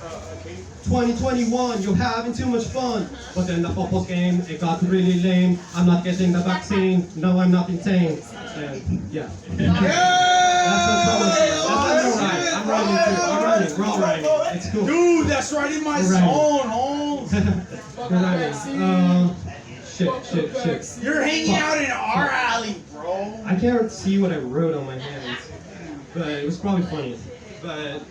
2021, you're having too much fun. But then the football game, it got really lame. I'm not getting the vaccine. No, I'm not insane. And yeah. That's I'm rhyming too. We're all rhyming. It's cool. Dude, that's right in my We're rhyming. song, Holmes. We're rhyming. Shit. You're hanging out in our alley, bro. I can't see what I wrote on my hands, but it was probably funny. But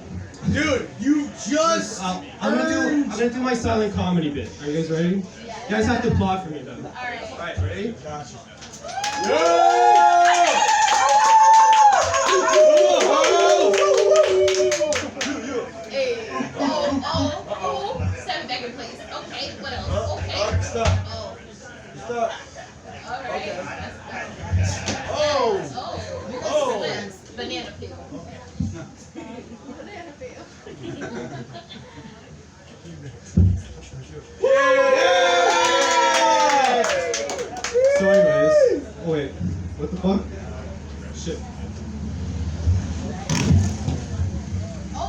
Dude, you just I'm gonna do my silent comedy bit. Are you guys ready? You guys have to applaud for me though. Alright, ready? Hey, oh, 7 second place. Okay, what else? Okay. Stop. Oh, alright. Oh, banana peel. Banana peel. So anyways, oh wait, what the fuck? Shit. Oh,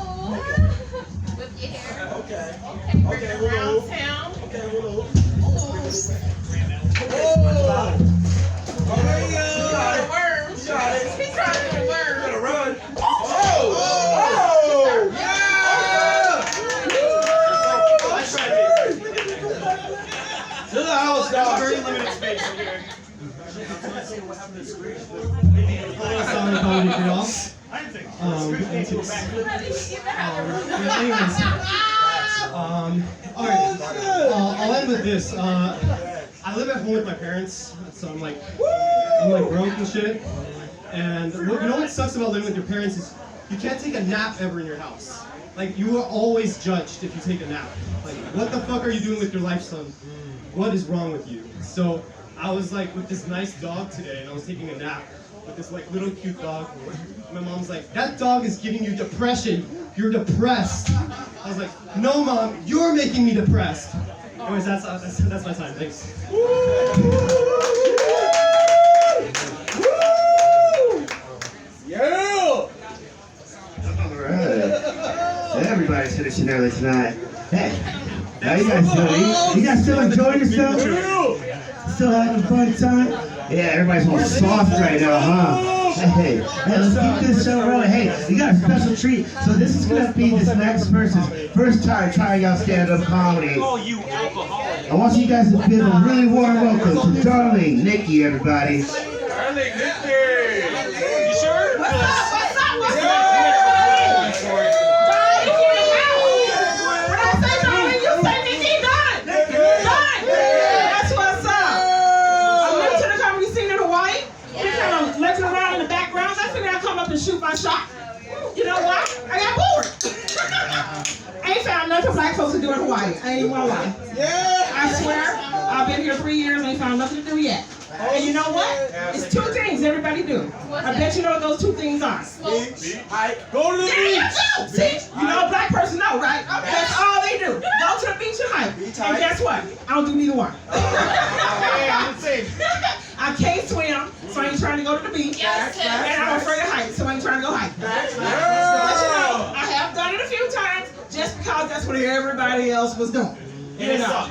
whip your hair. Okay. Okay, bring it around town. Okay, hold on. Worms. He's trying to do worms. Gotta run. To the house, dog. Very limited space in here. Silent comedy for y'all. Alright, I'll end with this. I live at home with my parents, so I'm like broke and shit. And you know what sucks about living with your parents is you can't take a nap ever in your house. Like, you are always judged if you take a nap. Like, what the fuck are you doing with your life, son? What is wrong with you? So I was like with this nice dog today, and I was taking a nap, with this like little cute dog. My mom's like, that dog is giving you depression. You're depressed. I was like, no, Mom, you're making me depressed. Anyways, that's my time. Thanks. Yeah! Alright. Everybody's finishing early tonight. Hey, how you guys doing? You guys still enjoying yourself? Still having a fun time? Yeah, everybody's all soft right now, huh? Hey, let's keep this show rolling. Hey, we got a special treat. So this is gonna be this next person's first time trying out stand-up comedy. Oh, you alcoholic. I want you guys to give a really warm welcome to Darling Nikki, everybody. Darling Nikki! You sure? What's up? What's up? What's up? Yeah. When I say darling, you say Nikki, darling. Darling. That's what's up. I went to the comedy scene in Hawaii. We kind of lurking around in the background. I figured I'd come up and shoot my shot. You know what? I got bored. I ain't found nothing black folks to do in Hawaii. I ain't even gonna lie. I swear, I've been here 3 years, ain't found nothing to do yet. And you know what? It's two things everybody do. I bet you know what those two things are. Beach. Go to the There you beach. go. See, you know a black person know, right? That's all they do. Go to the beach and hike. And guess what? I don't do neither one. I can't swim, so I ain't trying to go to the beach. And I'm afraid of heights, so I ain't trying to go hike. But you know, I have done it a few times just because that's what everybody else was doing. You know.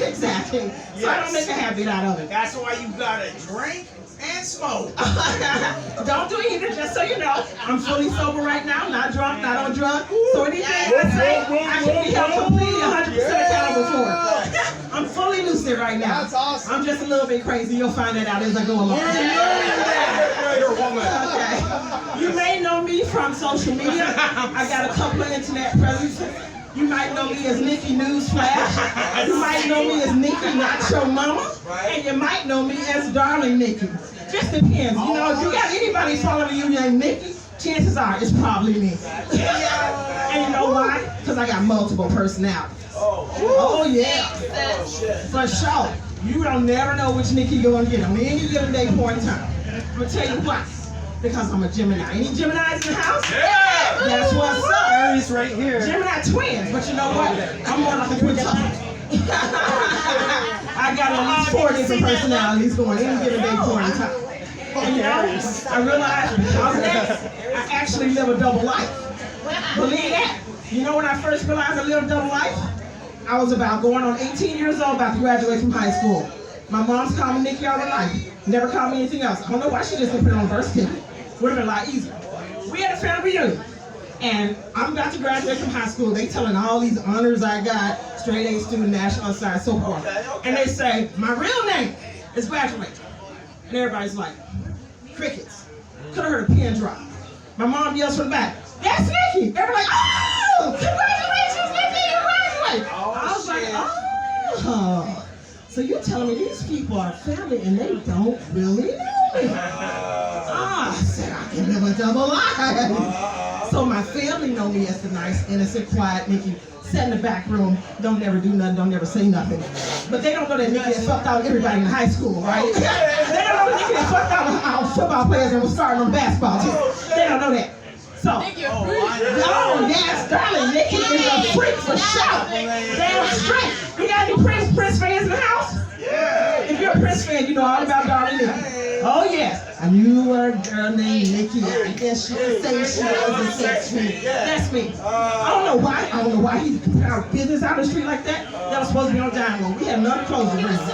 Exactly. So I don't make a habit out of it. That's why you gotta drink and smoke. Don't do either, just so you know. I'm fully sober right now, not drunk, not on drugs. So anything I say, I can be held completely 100% accountable for. I'm fully lucid right now. That's awesome. I'm just a little bit crazy. You'll find that out as I go along. You're a woman. Okay. You may know me from social media. I got a couple of internet presences. You might know me as Nikki Newsflash. You might know me as Nikki Not Your Mama. And you might know me as Darling Nikki. Just depends. You know, if you got anybody following you named Nikki, chances are it's probably me. And you know why? Because I got multiple personalities. Oh yeah. For sure. You don't never know which Nikki you're going to get on any given day point in time. I'm going to tell you why. Because I'm a Gemini. Any Geminis in the house? Yeah! That's what's up. Aries right here. Gemini twins, but you know what? I'm more like a twin couple. I got at least 4 different personalities going any given day point in time. And you know, I realized because of that, I actually live a double life. Believe that. You know when I first realized I lived a double life? I was about going on 18 years old, about to graduate from high school. My mom's called me Nikki all her life. Never called me anything else. I don't know why she just didn't put it on the birth certificate. Would have been a lot easier. We had a family reunion. And I'm about to graduate from high school. They telling all these honors I got, straight A student, national science, so forth. And they say, my real name is graduate. And everybody's like, crickets. Could have heard a pin drop. My mom yells from the back, that's Nikki. Everybody's like, oh, congratulations, Nikki, you graduated. I was like, oh. So you're telling me these people are family and they don't really know me. I said I can live a double life. So my family know me as the nice, innocent, quiet Nikki. Sit in the back room, don't never do nothing, don't never say nothing. But they don't know that Nikki has fucked out everybody in high school, right? They don't know that Nikki has fucked out football players and was starting on basketball too. They don't know that. So, oh yes, darling, Nikki is a freak for sure. Damn straight. We got any Prince fans in the house? Yeah. If you're a Prince fan, you know all about darling Nikki. Oh yes. I knew a girl named Nikki. I guess you could say she was a sex fiend. That's me. I don't know why. I don't know why he put our business out on the street like that. That was supposed to be on diamond. We had another closing reason.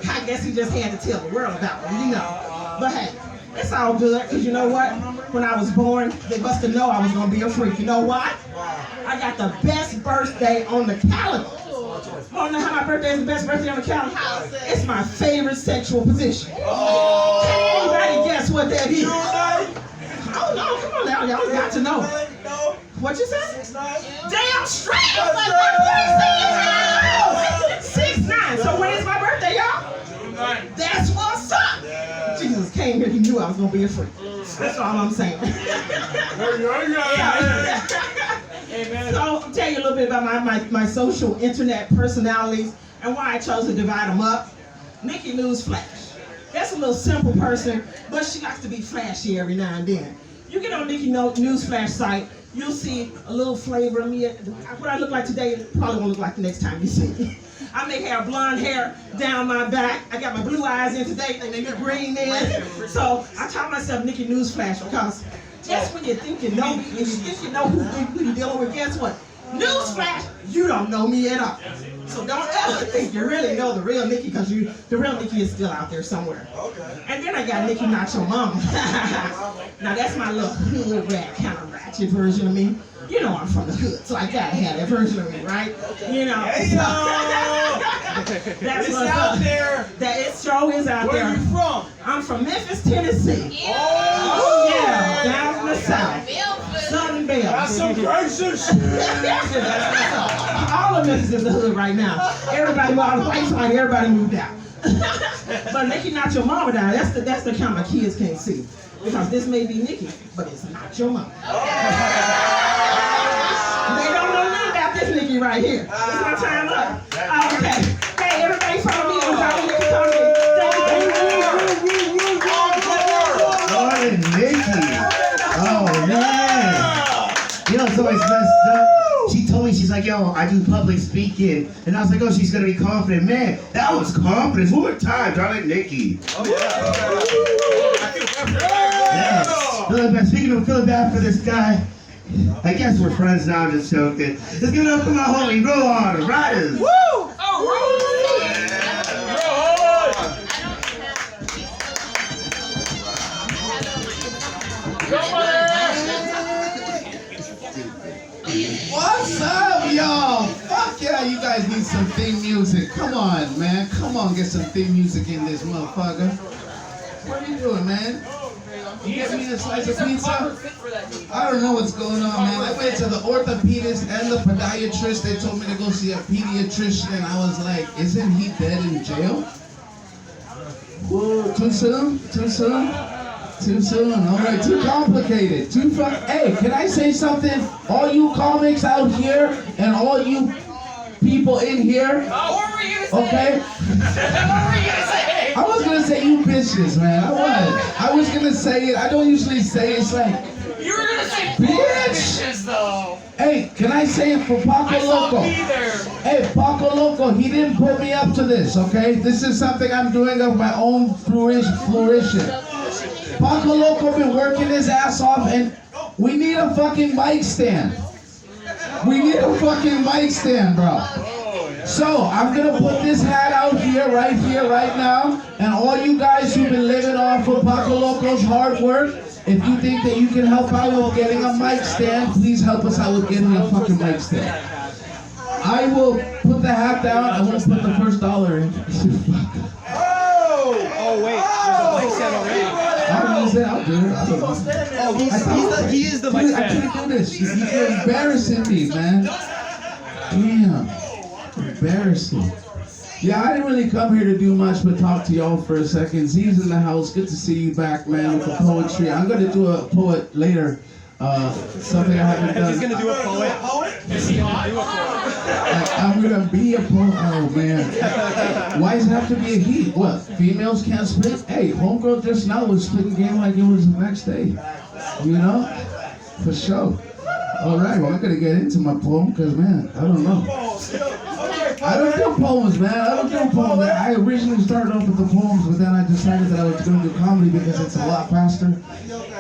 I guess he just had to tell the world about it, you know. But hey. It's all good, because you know what? When I was born, they must have known I was going to be a freak. You know why? I got the best birthday on the calendar. You want to know how my birthday is the best birthday on the calendar? It's my favorite sexual position. Can anybody guess what that is? Oh, no, come on now. Y'all got to know. What you say? Damn straight! It's my birthday! 6'9". So when is my birthday, y'all? That's what's up! Jesus came here, he knew I was going to be a freak. That's all I'm saying. So I'll tell you a little bit about my social internet personalities and why I chose to divide them up. Nikki Newsflash. That's a little simple person, but she likes to be flashy every now and then. You get on Nikki Newsflash site, you'll see a little flavor of me. What I look like today probably won't look like the next time you see me. I may have blonde hair down my back. I got my blue eyes in today, they may be green in. So I call myself Nikki Newsflash because just when you think you know me and you think you know who you're dealing with, guess what? Newsflash, you don't know me at all. So don't ever think you really know the real Nikki, because the real Nikki is still out there somewhere. Okay. And then I got Nikki Not Your Mama. Now that's my little hood rat, kind of ratchet version of me. You know I'm from the hood, so I gotta have that version of me, right? You know. Hey, that's what's out there. That it show is out there. Where are you from? I'm from Memphis, Tennessee. Oh yeah, down in the south. Southern Belle. That's some crazy shit. All of Memphis is the hood right now. Everybody, all the white side, everybody moved out. But Nikki Not Your Mama down. That's the kind my kids can't see. Because this may be Nikki, but it's not your mama. They don't know nothing about this Nikki right here. It's my time up. Okay. Hey, everybody follow me on Follow Nikki Comedy. Lord, Nikki. Oh, man. You know, it's always messed up. She told me, she's like, yo, I do public speaking. And I was like, oh, she's going to be confident. Man, that was confidence. One more time, darling Nikki. Oh, yeah. Feeling bad. Speaking of feeling bad for this guy, I guess we're friends now, I'm just joking. Let's give it up for my homie, Rohan, Riders. Woo! Oh, What's up, y'all? Fuck yeah, you guys need some theme music. Come on, man. Come on, get some theme music in this motherfucker. What are you doing, man? You get me a slice of pizza? I don't know what's going on, man. I went to the orthopedist and the podiatrist. They told me to go see a pediatrician, and I was like, isn't he dead in jail? Whoa, too soon? Too soon? Too soon, all right, too complicated, hey, can I say something? All you comics out here and all you people in here, what were you gonna say? Okay? What were you gonna say? I was gonna say you bitches, man, I was gonna say it, I don't usually say it, it's like, you were gonna say bitches though. Hey, can I say it for Paco Loco? Hey, Paco Loco, he didn't put me up to this, okay? This is something I'm doing of my own fruition. Paco Loco been working his ass off, and we need a fucking mic stand. We need a fucking mic stand, bro. So, I'm gonna put this hat out here, right now, and all you guys who've been living off of Paco Loco's hard work, if you think that you can help out with getting a mic stand, please help us out with getting a fucking mic stand. I will put the hat down, I won't put the first dollar in. Oh, wait, there's a mic stand already. I'll do it. Oh, he is the mic stand. I can't do this. You're embarrassing me, man. Damn. Embarrassing. Yeah, I didn't really come here to do much but talk to y'all for a second. Z's in the house. Good to see you back, man, with the poetry. I'm going to do a poet later. Something I haven't done. He's going to do a poet? Is he going to do a poet? I'm going to be a poet. Oh, man. Why does it have to be a he? What? Females can't spit? Hey, homegirl just now was spitting game like it was the next day. You know? For sure. All right, well, I'm going to get into my poem because, man, I don't know. I don't do poems, man. I don't do poems. I originally started off with the poems, but then I decided that I was going to do comedy because it's a lot faster,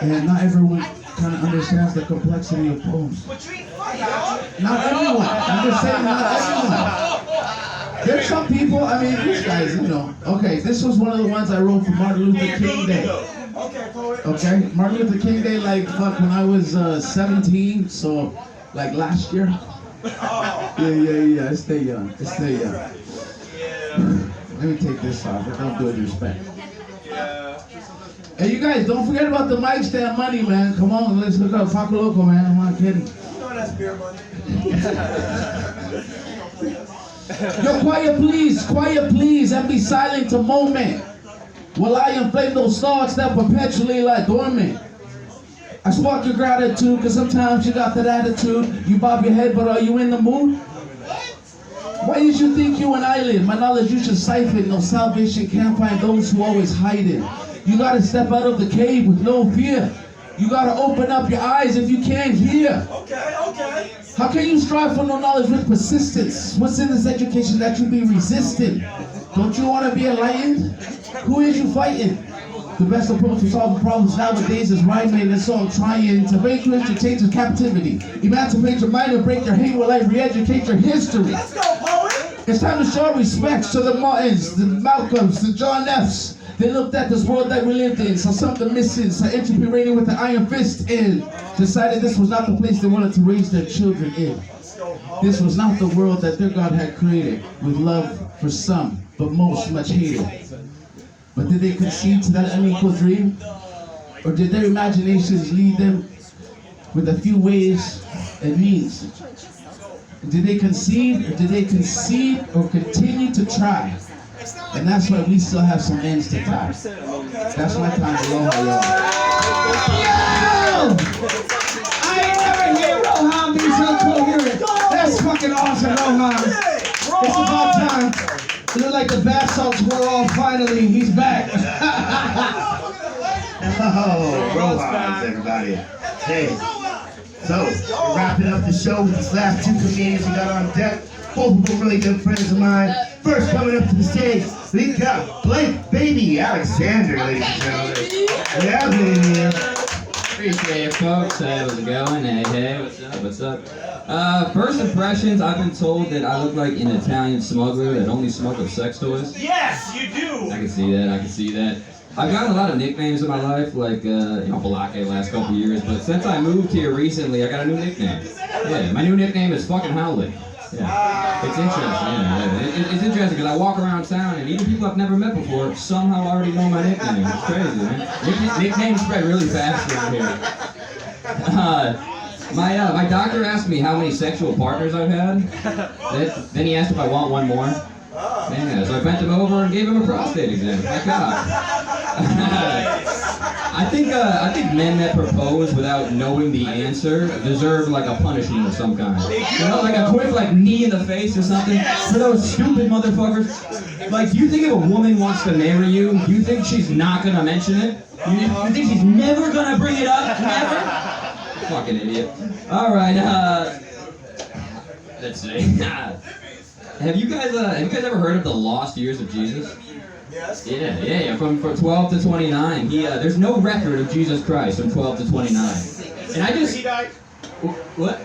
and not everyone kind of understands the complexity of poems. Not everyone. I'm just saying, not everyone. There's some people, I mean, these guys, you know. Okay, this was one of the ones I wrote for Martin Luther King Day. Okay, Martin Luther King Day, like, fuck, when I was 17, so, like, last year. Yeah, I stay young. Let me take this off. I don't do it respect. Hey, you guys, don't forget about the mic stand money, man. Come on, let's look up Paco Loco, man. I'm not kidding. You know that's beer money. Yo, quiet please, and be silent a moment while I inflate those thoughts that perpetually lie dormant. I spark your gratitude, cause sometimes you got that attitude. You bob your head, but are you in the mood? Why did you think you an island? My knowledge you should siphon. No salvation can't find those who always hiding. You gotta step out of the cave with no fear. You gotta open up your eyes if you can't hear. Okay, okay. How can you strive for no knowledge with persistence? What's in this education that you be resisting? Don't you want to be enlightened? Who is you fighting? The best approach to solving problems nowadays is rhyming, and so I'm trying to make you to change your captivity. Emancipate your mind and break your hate while I re-educate your history. Let's go, poet. It's time to show respect to the Martins, the Malcolms, the John F's. They looked at this world that we lived in, saw something missing, saw entropy reigning with an iron fist in. Decided this was not the place they wanted to raise their children in. This was not the world that their God had created, with love for some, but most much hated. But did they concede to that unequal dream? Or did their imaginations lead them with a few ways and means? Did they concede, or did they concede, or continue to try? And that's why we still have some ends to tie. That's my time to Rohan, y'all. Yo! I ain't never hear Rohan be so coherent. That's fucking awesome, Rohan. It's about time. It looked like the bath salts wore off finally. He's back. Oh, Rohan, everybody. Hey, so we're wrapping up the show with these last two comedians we got on deck. Both of them really good friends of mine. First coming up to the stage, we got Blake Baby Alexander, ladies and gentlemen. Yeah, baby. Appreciate it, folks. Hey, how's it going? Hey, what's up? First impressions, I've been told that I look like an Italian smuggler that only smuggles sex toys. Yes, you do. I can see that. I've gotten a lot of nicknames in my life, like, Balake last couple years, but since I moved here recently, I got a new nickname. Yeah, my new nickname is fucking Howley. Yeah, it's interesting. It's interesting because I walk around town and even people I've never met before somehow already know my nickname. It's crazy, man. Nicknames spread really fast around here. My doctor asked me how many sexual partners I've had. Then he asked if I want one more. Yeah, so I bent him over and gave him a prostate exam. My God. I think men that propose without knowing the answer deserve like a punishment of some kind. You know, like a quick like knee in the face or something. For those stupid motherfuckers. Like, do you think if a woman wants to marry you, do you think she's not gonna mention it? You think she's never gonna bring it up? Never? Fucking idiot. All right. Let's see. Have you guys ever heard of the lost years of Jesus? Yes. Yeah. From 12 to 29. There's no record of Jesus Christ from 12 to 29. And I just. He died? What?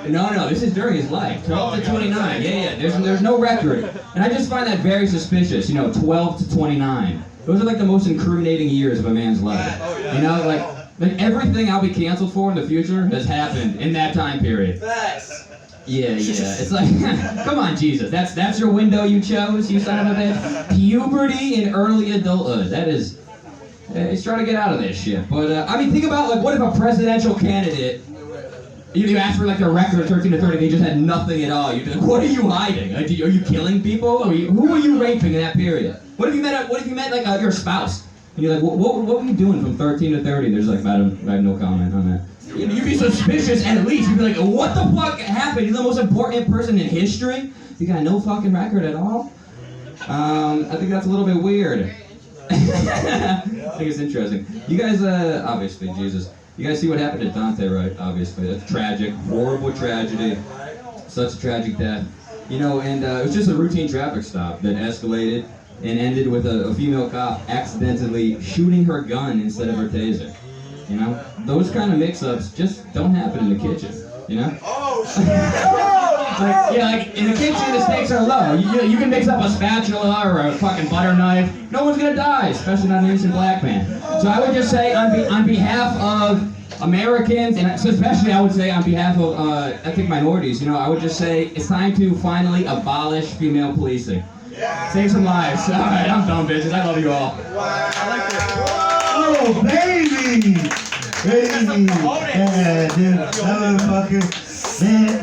No, this is during his life. 12 to 29. Yeah. There's no record. And I just find that very suspicious. 12 to 29. Those are like the most incriminating years of a man's life. You know, like everything I'll be canceled for in the future has happened in that time period. Facts. Yeah. It's like, come on, Jesus. That's your window you chose, you son of a bitch. Puberty and early adulthood. That is, he's trying to get out of this shit. But I mean, think about like, what if a presidential candidate, you ask for like their record of 13 to 30, they just had nothing at all. You'd be like, what are you hiding? Like, are you killing people? Who are you raping in that period? What if you met like your spouse? And you're like, what were you doing from 13 to 30? There's like, I have no comment on that. You'd be suspicious at least. You'd be like, what the fuck happened? You're the most important person in history? You got no fucking record at all? I think that's a little bit weird. I think it's interesting. You guys, obviously, Jesus. You guys see what happened to Dante, right? Obviously. That's tragic. Horrible tragedy. Such a tragic death. And it was just a routine traffic stop that escalated and ended with a female cop accidentally shooting her gun instead of her taser. Those kind of mix-ups just don't happen in the kitchen, Oh, shit. like in the kitchen the stakes are low. You can mix up a spatula or a fucking butter knife. No one's gonna die, especially not an innocent black man. So I would just say on behalf of Americans, and especially I would say on behalf of ethnic minorities, I would just say it's time to finally abolish female policing. Save some lives. All right, I'm done, bitches. I love you all. Oh, baby! Yeah, dude, that motherfucker. Man,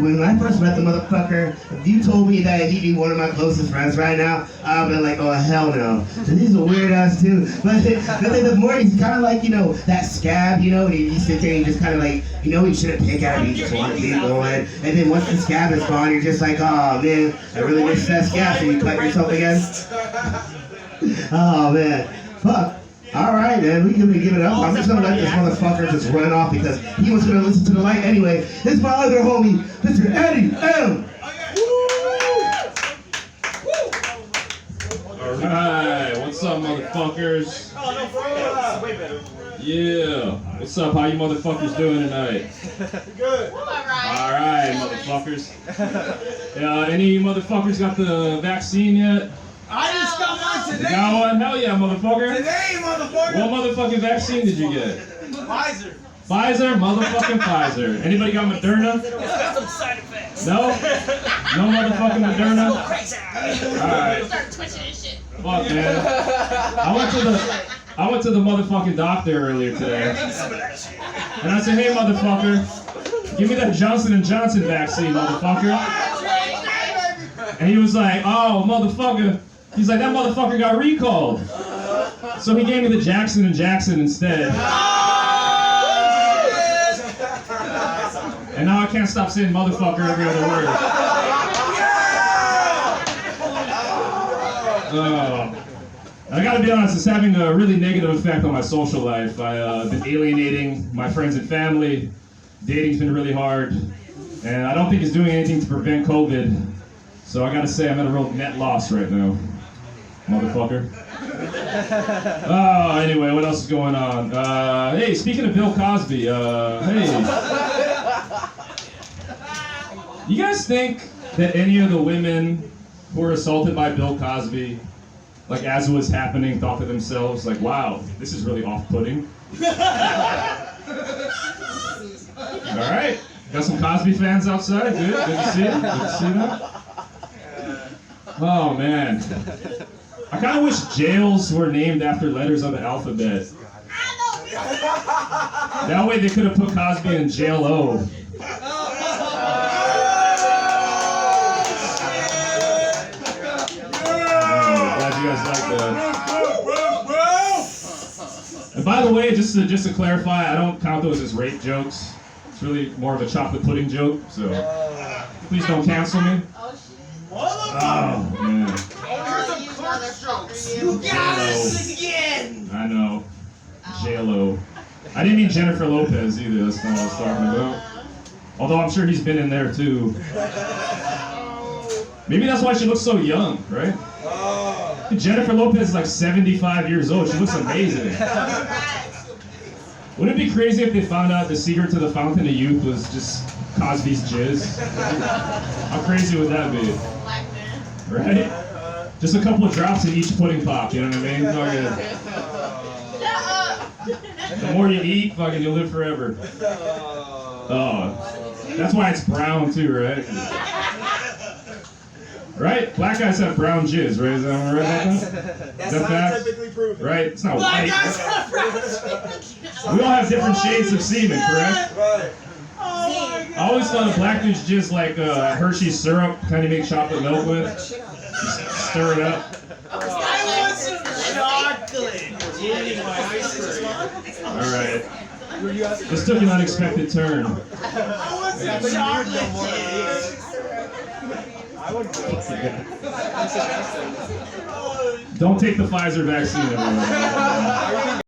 when I first met the motherfucker, if you told me that he'd be one of my closest friends right now, I'd be like, oh hell no. And he's a weird ass too. But then the more he's kind of like, that scab, and you sit there and you just kind of like, you shouldn't pick at him, you just want to keep going. And then once the scab is gone, you're just like, oh man, I really miss that scab, so you cut yourself again. Oh man, fuck. All right, man, we can give it up. I'm just gonna let this motherfucker just run off because he was gonna listen to the light anyway. This is my other homie, Mr. Eddie M. All right, what's up, motherfuckers? Yeah, what's up? How you motherfuckers doing tonight? Good. All right, motherfuckers. Any motherfuckers got the vaccine yet? I just got mine You today. got one? Hell yeah, motherfucker. Today, motherfucker. What motherfucking vaccine did you get? Pfizer. Pfizer? Motherfucking Pfizer. Anybody got Moderna? It's got some side effects. No? No motherfucking Moderna? Alright. Start twitching and shit. Fuck, man. I went to the motherfucking doctor earlier today. And I said, hey, motherfucker, give me that Johnson & Johnson vaccine, motherfucker. And he was like, oh, motherfucker. He's like, that motherfucker got recalled. So he gave me the Jackson & Jackson instead. And now I can't stop saying motherfucker every other word. I gotta be honest, it's having a really negative effect on my social life. I've been alienating my friends and family. Dating's been really hard. And I don't think it's doing anything to prevent COVID. So I gotta say, I'm at a real net loss right now. Motherfucker. Oh, anyway, what else is going on? Hey, speaking of Bill Cosby, hey. You guys think that any of the women who were assaulted by Bill Cosby, like as it was happening, thought to themselves, like, wow, this is really off-putting? All right, got some Cosby fans outside. Good to see it. Good to see that. Oh man, I kind of wish jails were named after letters of the alphabet. That way they could have put Cosby in jail O. Glad you guys like that. And by the way, just to clarify, I don't count those as rape jokes. It's really more of a chocolate pudding joke, so please don't cancel me. Oh, man. You got us again. I know. J-Lo. I didn't mean Jennifer Lopez either, that's not what I was talking about. Although I'm sure he's been in there too. Maybe that's why she looks so young, right? Jennifer Lopez is like 75 years old. She looks amazing. Wouldn't it be crazy if they found out the secret to the fountain of youth was just Cosby's jizz? How crazy would that be? Right? Just a couple of drops in each pudding pop, you know what I mean? The more you eat, fucking you'll live forever. Oh, that's why it's brown too, right? Right? Black guys have brown jizz, right? Is that right about that? That's that scientifically proven. Right? It's not Black white. guys have brown jizz. We all have different shades of semen, correct? Right. I always thought a black dude's just like Hershey's syrup, kind of make chocolate milk with. Just stir it up. I want some chocolate. All right. This took an unexpected turn. I want some chocolate. Don't take the Pfizer vaccine, everyone.